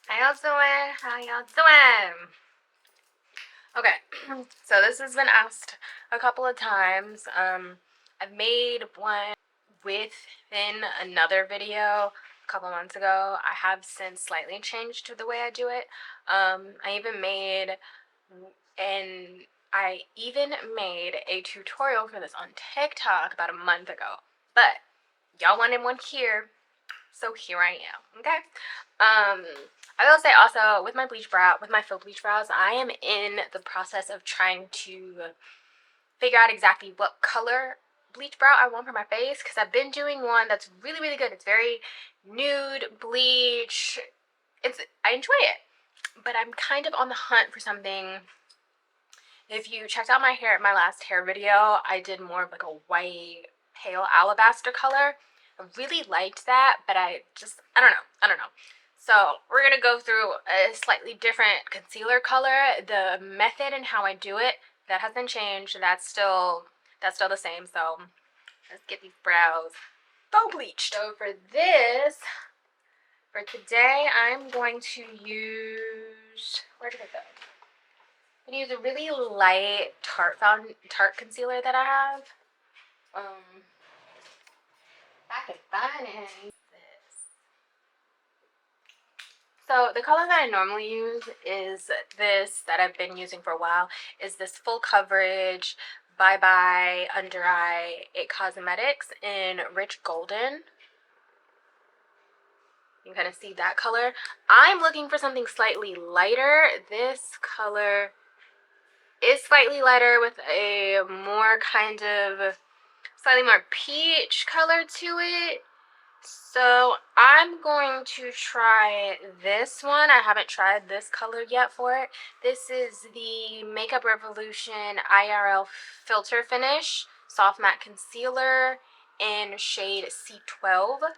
How y'all doing? How y'all doing? Okay, so this has been asked a couple of times. I've made one within another video a couple months ago. I have since slightly changed the way I do it. I even made a tutorial for this on TikTok about a month ago. But y'all wanted one here, so here I am. Okay. I will say also with my faux bleach brows, I am in the process of trying to figure out exactly what color bleach brow I want for my face, because I've been doing one that's really, really good. It's very nude bleach. I enjoy it, but I'm kind of on the hunt for something. If you checked out my last hair video, I did more of like a white, pale alabaster color. I really liked that, but I don't know. So we're gonna go through a slightly different concealer color. The method and how I do it, that hasn't changed. That's still the same. So let's get these brows faux bleached. So for today, I'm going to use, where did it go? I'm gonna use a really light Tarte concealer that I have. I can find this. So the color that I normally use is this that I've been using for a while. Is this Full Coverage Bye Bye Under Eye It Cosmetics in Rich Golden. You can kind of see that color. I'm looking for something slightly lighter. This color is slightly lighter with a more kind of slightly more peach color to it. So I'm going to try this one. I haven't tried this color yet for it. This is the Makeup Revolution IRL Filter Finish Soft Matte Concealer in shade C12.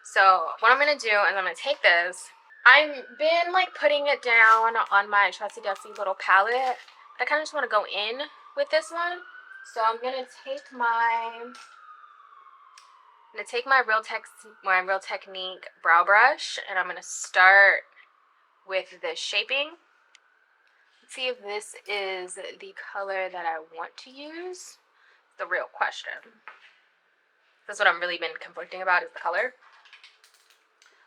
So what I'm going to do is I'm going to take this. I've been like putting it down on my Trusty Dusty little palette. But I kind of just want to go in with this one. So I'm going to take my Real Technique brow brush, and I'm going to start with the shaping. Let's see if this is the color that I want to use. The real question. That's what I've really been conflicting about, is the color.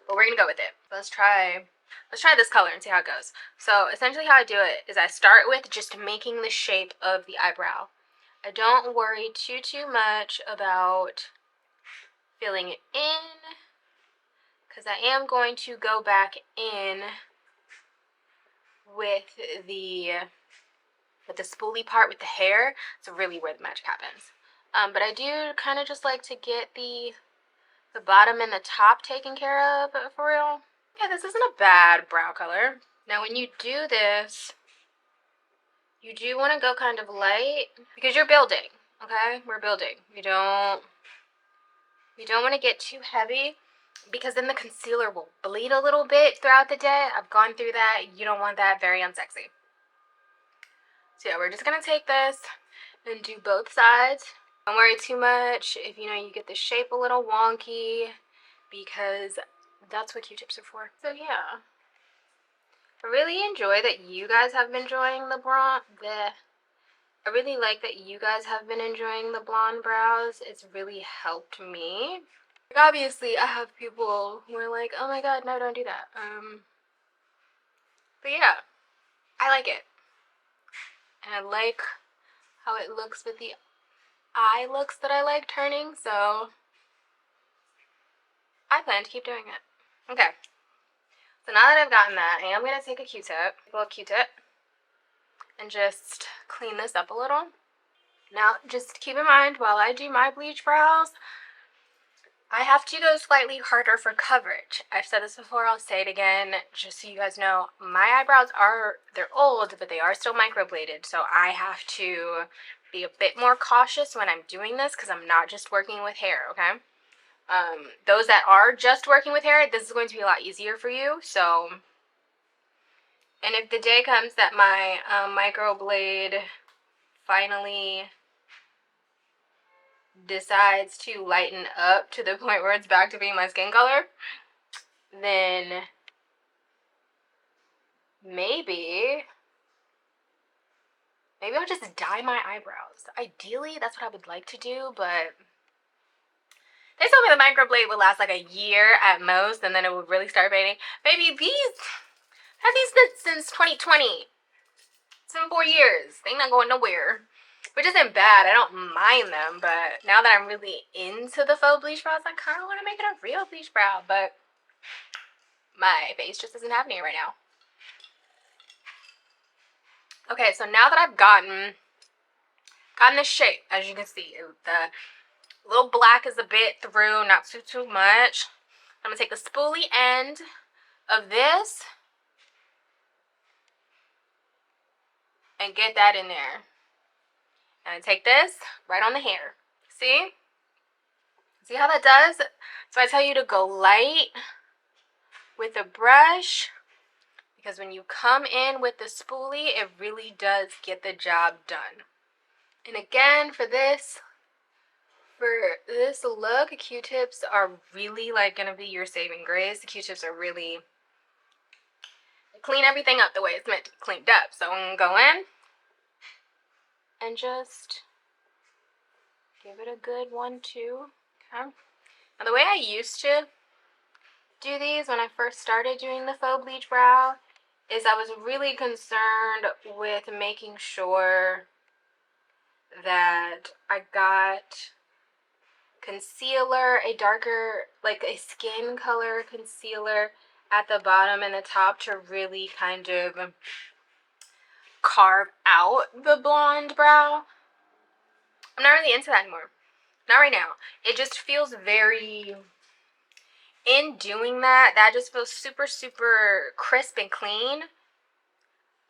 But we're going to go with it. Let's try this color and see how it goes. So essentially how I do it is I start with just making the shape of the eyebrow. I don't worry too much about filling it in, because I am going to go back in with the spoolie part with the hair. It's really where the magic happens. But I do kind of just like to get the bottom and the top taken care of for real. Yeah, this isn't a bad brow color. Now when you do this, you do want to go kind of light, because you're building, okay? We're building. You don't want to get too heavy, because then the concealer will bleed a little bit throughout the day. I've gone through that. You don't want that. Very unsexy. So yeah, we're just going to take this and do both sides. Don't worry too much if you get the shape a little wonky, because that's what Q-tips are for. So yeah, I really enjoy that you guys have been enjoying I really like that you guys have been enjoying the blonde brows. It's really helped me. Obviously, I have people who are like, oh my god, no, don't do that. But yeah, I like it. And I like how it looks with the eye looks that I like turning, so I plan to keep doing it. Okay, so now that I've gotten that, I am going to take a little Q-tip, and just clean this up a little. Now, just keep in mind, while I do my bleach brows, I have to go slightly harder for coverage. I've said this before, I'll say it again, just so you guys know. My eyebrows they're old, but they are still microbladed, so I have to be a bit more cautious when I'm doing this, because I'm not just working with hair, okay? Those that are just working with hair, this is going to be a lot easier for you, so... And if the day comes that my microblade finally decides to lighten up to the point where it's back to being my skin color, then maybe I'll just dye my eyebrows. Ideally, that's what I would like to do, but they told me the microblade would last like a year at most, and then it would really start fading. Baby, had these since 2020. It's been 4 years. They're not going nowhere. Which isn't bad. I don't mind them, but now that I'm really into the faux bleach brows, I kind of want to make it a real bleach brow, but my face just isn't having it right now. Okay, so now that I've gotten the shape, as you can see, the little black is a bit through, not too much. I'm gonna take the spoolie end of this and get that in there. And I take this right on the hair. See? See how that does? So I tell you to go light with the brush, because when you come in with the spoolie, it really does get the job done. And again, for this look, Q-tips are really like gonna be your saving grace. The Q-tips are really clean everything up the way it's meant to be cleaned up. So I'm gonna go in and just give it a good 1-2. Okay. Now the way I used to do these when I first started doing the faux bleach brow is I was really concerned with making sure that I got concealer, a darker, like a skin color concealer at the bottom and the top to really kind of carve out the blonde brow. I'm not really into that anymore. Not right now. It just feels very, in doing that, that just feels super, super crisp and clean.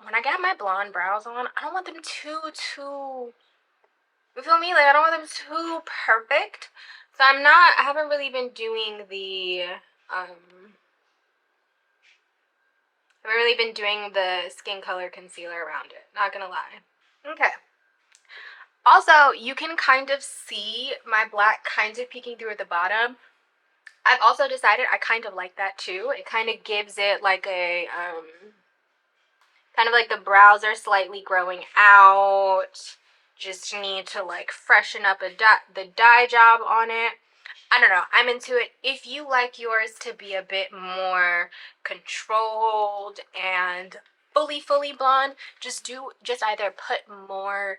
When I got my blonde brows on, I don't want them too, you feel me? Like, I don't want them too perfect. So I haven't really been doing the, skin color concealer around it. Not gonna lie. Okay. Also, you can kind of see my black kind of peeking through at the bottom. I've also decided I kind of like that too. It kind of gives it like a, kind of like the brows are slightly growing out. Just need to like freshen up the dye job on it. I don't know. I'm into it. If you like yours to be a bit more controlled and fully blonde, just either put more,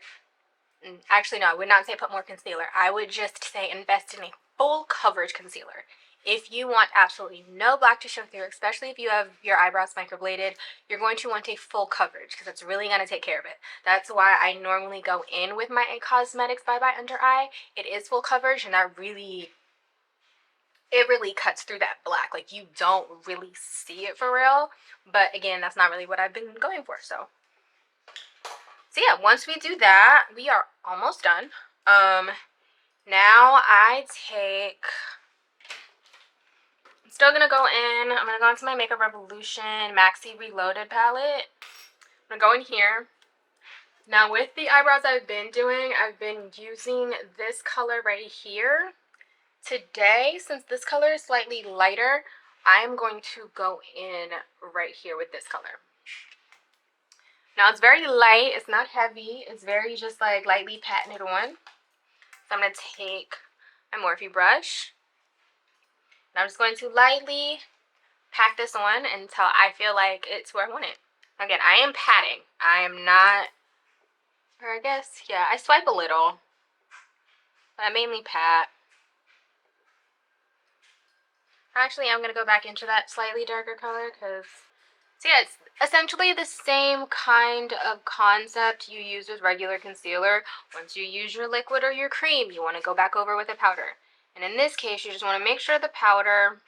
actually no, I would not say put more concealer. I would just say invest in a full coverage concealer. If you want absolutely no black to show through, especially if you have your eyebrows microbladed, you're going to want a full coverage because it's really going to take care of it. That's why I normally go in with my IT Cosmetics Bye Bye Under Eye. It is full coverage, and that really, it really cuts through that black. Like, you don't really see it for real. But again, that's not really what I've been going for. So yeah, once we do that, we are almost done. Now I'm still gonna go in. I'm gonna go into my Makeup Revolution Maxi Reloaded palette. I'm gonna go in here. Now with the eyebrows I've been doing, I've been using this color right here. Today, since this color is slightly lighter, I'm going to go in right here with this color. Now it's very light, it's not heavy, it's very just like lightly patented on. So I'm going to take my Morphe brush, and I'm just going to lightly pack this on until I feel like it's where I want it. Again, I am patting. I am not, or I guess, yeah, I swipe a little, but I mainly pat. Actually, I'm going to go back into that slightly darker color because, so yeah, it's essentially the same kind of concept you use with regular concealer. Once you use your liquid or your cream, you want to go back over with a powder. And in this case, you just want to make sure the powder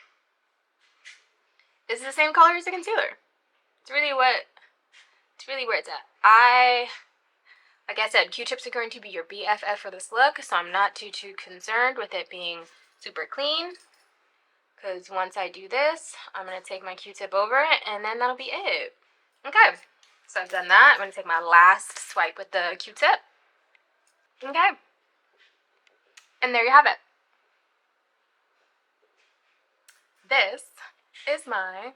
is the same color as the concealer. It's really where it's at. Like I said, Q-tips are going to be your BFF for this look, so I'm not too concerned with it being super clean. Because once I do this, I'm going to take my Q-tip over it, and then that'll be it. Okay, so I've done that. I'm going to take my last swipe with the Q-tip. Okay, and there you have it. This is my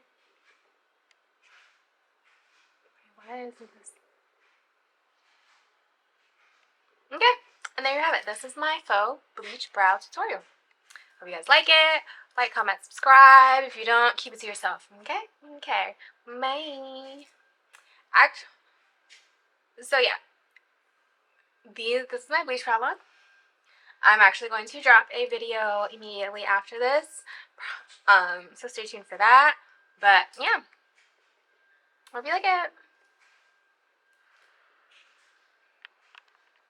Why isn't this? Okay, and there you have it. This is my faux bleach brow tutorial. Hope you guys like it. Like, comment, subscribe. If you don't, keep it to yourself. Okay? Okay. Bye. So yeah, this is my bleach brow look. I'm actually going to drop a video immediately after this. So stay tuned for that. But yeah, hope you like it.